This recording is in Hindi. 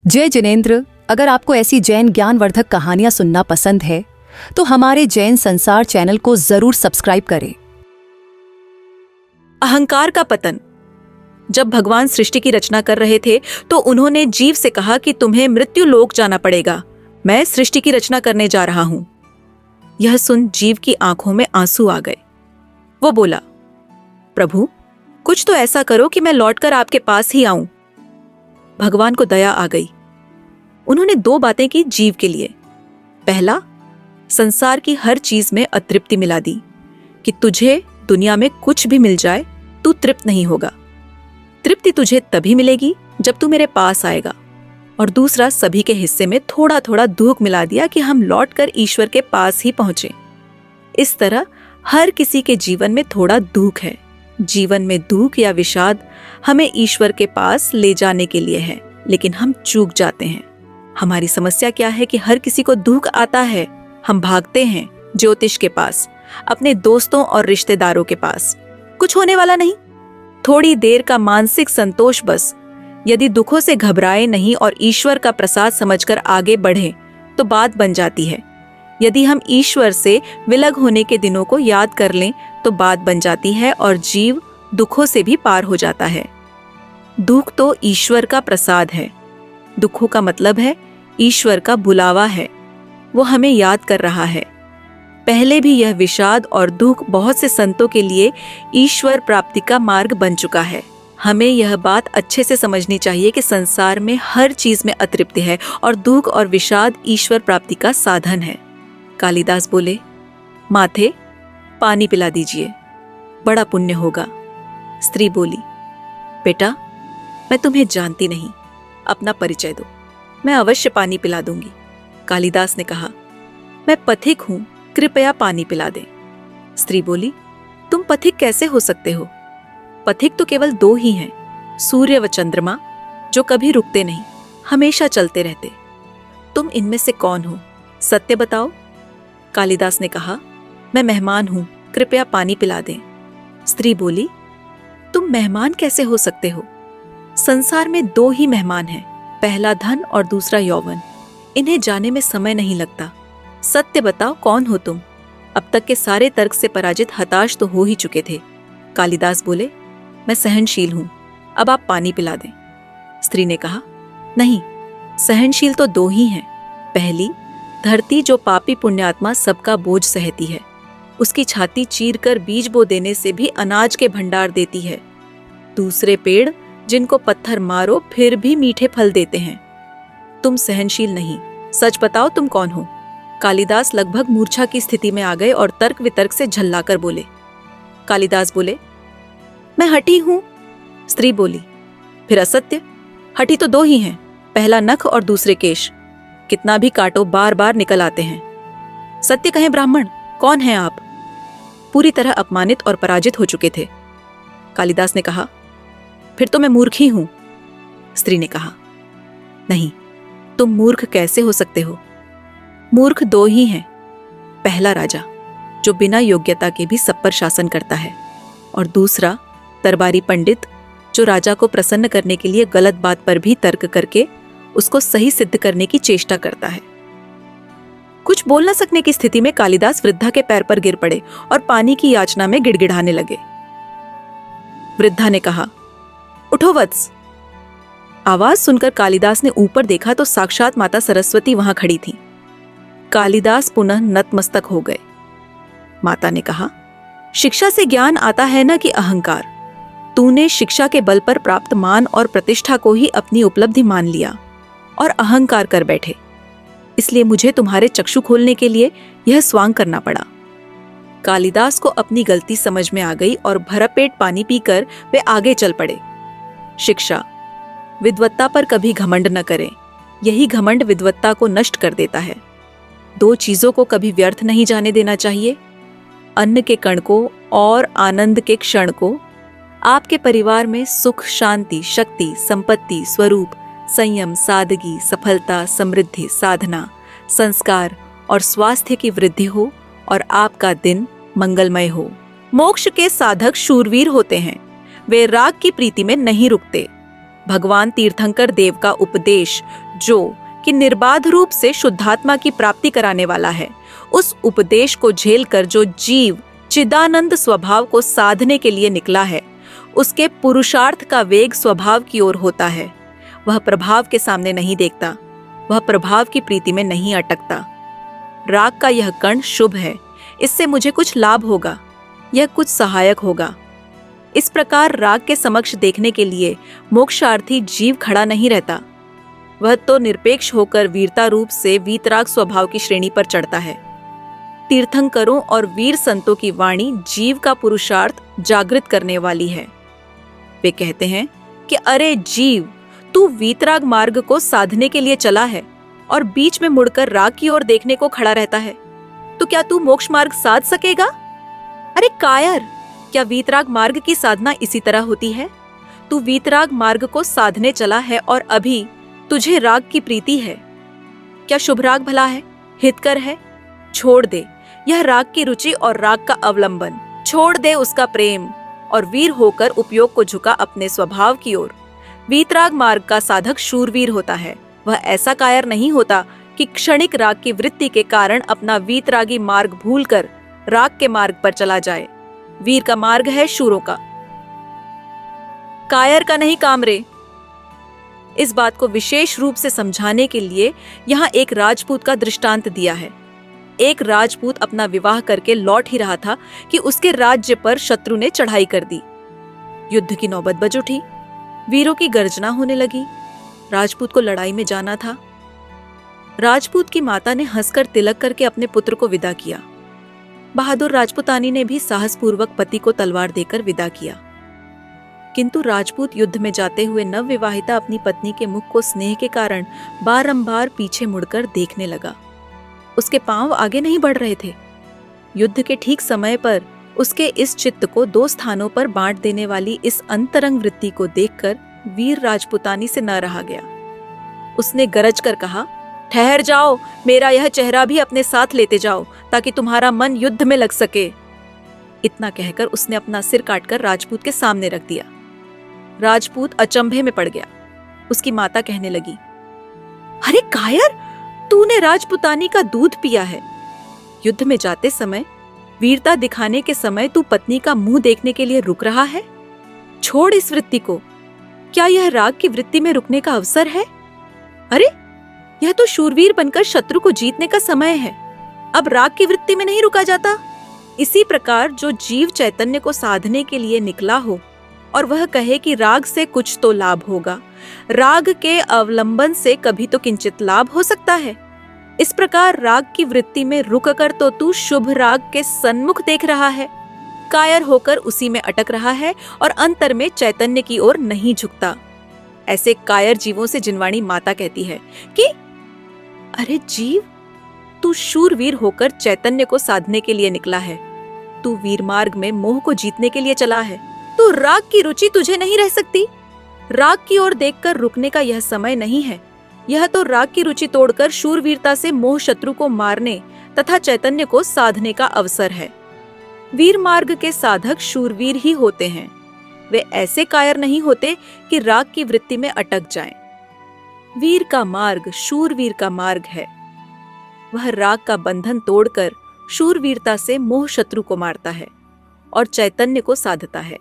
जय जिनेंद्र, अगर आपको ऐसी जैन ज्ञानवर्धक कहानियां सुनना पसंद है तो हमारे जैन संसार चैनल को जरूर सब्सक्राइब करें। अहंकार का पतन। जब भगवान सृष्टि की रचना कर रहे थे तो उन्होंने जीव से कहा कि तुम्हें मृत्यु लोक जाना पड़ेगा, मैं सृष्टि की रचना करने जा रहा हूं। यह सुन जीव की आंखों में आंसू आ गए। वो बोला, प्रभु कुछ तो ऐसा करो कि मैं लौटकर आपके पास ही आऊं। भगवान को दया आ गई। उन्होंने दो बातें की जीव के लिए। पहला, संसार की हर चीज में अतृप्ति मिला दी कि तुझे दुनिया में कुछ भी मिल जाए तू तृप्त नहीं होगा। तृप्ति तुझे तभी मिलेगी जब तू मेरे पास आएगा। और दूसरा, सभी के हिस्से में थोड़ा थोड़ा दुख मिला दिया कि हम लौटकर ईश्वर के पास ही पहुंचे। इस तरह हर किसी के जीवन में थोड़ा दुख है। जीवन में दुख या विषाद हमें ईश्वर के पास ले जाने के लिए है, लेकिन हम चूक जाते हैं। हमारी समस्या क्या है कि हर किसी को दुख आता है। हम भागते हैं ज्योतिष के पास, अपने दोस्तों और रिश्तेदारों के पास। कुछ होने वाला नहीं, थोड़ी देर का मानसिक संतोष बस। यदि दुखों से घबराए नहीं और ईश्वर का प्रसाद समझकर आगे बढ़े तो बात बन जाती है। यदि हम ईश्वर से विलग होने के दिनों को याद कर लें तो बात बन जाती है और जीव दुखों से भी पार हो जाता है। दुख तो ईश्वर का प्रसाद है। दुखों का मतलब है ईश्वर का बुलावा है। वो हमें याद कर रहा है। पहले भी यह विषाद और दुख बहुत से संतों के लिए ईश्वर प्राप्ति का मार्ग बन चुका है। हमें यह बात अच्छे से समझनी चाहिए कि संसार में हर चीज में अतृप्ति है और दुख और विषाद ईश्वर प्राप्ति का साधन है। कालिदास बोले, माथे पानी पिला दीजिए, बड़ा पुण्य होगा। स्त्री बोली, बेटा मैं तुम्हें जानती नहीं, अपना परिचय दो, मैं अवश्य पानी पिला दूंगी। कालिदास ने कहा, मैं पथिक हूं, कृपया पानी पिला दें। स्त्री बोली, तुम पथिक कैसे हो सकते हो? पथिक तो केवल दो ही हैं, सूर्य व चंद्रमा, जो कभी रुकते नहीं, हमेशा चलते रहते। तुम इनमें से कौन हो? सत्य बताओ। कालिदास ने कहा, मैं मेहमान हूं, कृपया पानी पिला दें। स्त्री बोली, तुम मेहमान कैसे हो सकते हो? संसार में दो ही मेहमान हैं, पहला धन और दूसरा यौवन। इन्हें जाने में समय नहीं लगता। सत्य बताओ, कौन हो तुम? अब तक के सारे तर्क से पराजित हताश तो हो ही चुके थे। कालिदास बोले, मैं सहनशील हूं, अब आप पानी पिला दें। स्त्री ने कहा, नहीं, सहनशील तो दो ही हैं। पहली, धरती जो पापी पुण्यात्मा सबका बोझ सहती है, उसकी छाती चीरकर बीज बो देने से भी अनाज के भंडार देती है। दूसरे, पेड़ जिनको पत्थर मारो फिर भी मीठे फल देते हैं। तुम सहनशील नहीं, सच बताओ तुम कौन हो? कालिदास लगभग मूर्छा की स्थिति में आ गए और तर्क वितर्क से झल्लाकर बोले। कालिदास बोले, मैं हठी हूं। स्त्री बोली, फिर असत्य? हठी तो दो ही हैं, पहला नख और दूसरे केश, कितना भी काटो बार बार निकल आते हैं। सत्य कहें ब्राह्मण, कौन हैं आप? पूरी तरह अपमानित और पराजित हो चुके थे। कालिदास ने कहा, फिर तो मैं मूर्ख ही हूं। स्त्री ने कहा, नहीं, तुम मूर्ख कैसे हो सकते हो? मूर्ख दो ही हैं, पहला राजा जो बिना योग्यता के भी सब पर शासन करता है, और दूसरा दरबारी पंडित जो राजा को प्रसन्न करने के लिए गलत बात पर भी तर्क करके उसको सही सिद्ध करने की चेष्टा करता है। कुछ बोल न सकने की स्थिति में कालिदास वृद्धा के पैर पर गिर पड़े और पानी की याचना में गिड़गिड़ाने लगे। वृद्धा ने कहा, उठो वत्स। आवाज सुनकर कालिदास ने ऊपर देखा तो साक्षात माता सरस्वती वहां खड़ी थी। कालिदास पुनः नतमस्तक हो गए। माता ने कहा, शिक्षा से ज्ञान आता है न कि अहंकार। तूने शिक्षा के बल पर प्राप्त मान और प्रतिष्ठा को ही अपनी उपलब्धि मान लिया और अहंकार कर बैठे, इसलिए मुझे तुम्हारे चक्षु खोलने के लिए यह स्वांग करना पड़ा। कालिदास को अपनी गलती समझ में आ गई और भरपेट पानी पीकर वे आगे चल पड़े। शिक्षा, विद्वत्ता पर कभी घमंड न करें, यही घमंड विद्वत्ता को नष्ट कर देता है। दो चीजों को कभी व्यर्थ नहीं जाने देना चाहिए, अन्न के कण को और आनंद के क्षण को। आपके परिवार में सुख, शांति, शक्ति, संपत्ति, स्वरूप, संयम, सादगी, सफलता, समृद्धि, साधना, संस्कार और स्वास्थ्य की वृद्धि हो और आपका दिन मंगलमय हो। मोक्ष के साधक शूरवीर होते हैं, वे राग की प्रीति में नहीं रुकते। भगवान तीर्थंकर देव का उपदेश, जो कि निर्बाध रूप से शुद्धात्मा की प्राप्ति कराने वाला है, उस उपदेश को झेलकर जो जीव चिदानंद स्वभाव को साधने के लिए निकला है, उसके पुरुषार्थ का वेग स्वभाव की ओर होता है। वह प्रभाव के सामने नहीं देखता, वह प्रभाव की प्रीति में नहीं अटकता। राग का यह कण शुभ है, इससे मुझे कुछ लाभ होगा, यह कुछ सहायक होगा। इस प्रकार राग के समक्ष देखने के लिए मोक्षार्थी जीव खड़ा नहीं रहता, वह तो निरपेक्ष होकर वीरता रूप से वीतराग स्वभाव की श्रेणी पर चढ़ता है। तीर्थंकरों और वीर संतों की वाणी जीव का पुरुषार्थ जागृत करने वाली है। वे कहते हैं कि अरे जीव, तू वीतराग मार्ग को साधने के लिए चला है और बीच में मुड़कर राग की ओर देखने को खड़ा रहता है, तो क्या तू मोक्ष मार्ग साध सकेगा? अरे कायर, क्या वीतराग मार्ग की साधना इसी तरह होती है? तू वीतराग मार्ग को साधने चला है और अभी तुझे राग की प्रीति है। क्या शुभ राग भला है, हितकर है? छोड़ दे यह राग की रुचि और राग का अवलंबन, छोड़ दे उसका प्रेम और वीर होकर उपयोग को झुका अपने स्वभाव की ओर। वीतराग मार्ग का साधक शूरवीर होता है, वह ऐसा कायर नहीं होता कि क्षणिक राग की वृत्ति के कारण अपना वीतरागी मार्ग भूलकर राग के मार्ग पर चला जाए। वीर का मार्ग है शूरों का, कायर का नहीं काम रे। इस बात को विशेष रूप से समझाने के लिए यहाँ एक राजपूत का दृष्टांत दिया है। एक राजपूत अपना विवाह करके लौट ही रहा था कि उसके राज्य पर शत्रु ने चढ़ाई कर दी। युद्ध की नौबत बज उठी, वीरों की गर्जना होने लगी। राजपूत को लड़ाई में जाना था। राजपूत की माता ने हंसकर तिलक करके अपने पुत्र को विदा किया। बहादुर राजपूतानी ने भी साहसपूर्वक पति को तलवार देकर विदा किया। किंतु राजपूत युद्ध में जाते हुए नवविवाहिता अपनी पत्नी के मुख को स्नेह के कारण बारंबार पीछे मुड़कर देखने लगा। उसके पांव आगे नहीं बढ़ रहे थे। युद्ध के ठीक समय पर उसके इस चित्त को दो स्थानों पर बांट देने वाली इस अंतरंग वृत्ति को देखकर वीर राजपूतानी से न रहा गया। उसने गरज कर कहा, ठहर जाओ, मेरा यह चेहरा भी अपने साथ लेते जाओ ताकि तुम्हारा मन युद्ध में लग सके। इतना कहकर उसने अपना सिर काटकर राजपूत के सामने रख दिया। राजपूत अचंभे में पड़ गया। उसकी माता कहने लगी, अरे कायर, तूने राजपूतानी का दूध पिया है। युद्ध में जाते समय, वीरता दिखाने के समय तू पत्नी का मुंह देखने के लिए रुक रहा है। छोड़ इस वृत्ति को। क्या यह राग की वृत्ति में रुकने का अवसर है? अरे यह तो शूरवीर बनकर शत्रु को जीतने का समय है। अब राग की वृत्ति में नहीं रुका जाता। इसी प्रकार जो जीव चैतन्य को साधने के लिए निकला हो और वह कहे कि राग से कुछ तो लाभ होगा, राग के अवलंबन से कभी तो किंचित लाभ हो सकता है, इस प्रकार राग की वृत्ति में रुककर तो तू शुभ राग के सन्मुख देख रहा है, कायर होकर उसी में अटक रहा है और अंतर में चैतन्य की ओर नहीं झुकता। ऐसे कायर जीवों से जिनवाणी माता कहती है कि अरे जीव, तू शूरवीर होकर चैतन्य को साधने के लिए निकला है। तू वीर मार्ग में मोह को जीतने के लिए चला है। तू राग की रुचि तुझे नहीं रह सकती। राग की ओर देखकर रुकने का यह समय नहीं है। यह तो राग की रुचि तोड़कर शूरवीरता से मोह शत्रु को मारने तथा चैतन्य को साधने का अवसर है। वीर मार्ग के साधक शूरवीर ही होते हैं। वे ऐसे कायर नहीं होते कि राग की वृत्ति में अटक जाएं। वीर का मार्ग शूरवीर का मार्ग है। वह राग का बंधन तोड़कर शूरवीरता से मोह शत्रु को मारता है और चैतन्य को साधता है।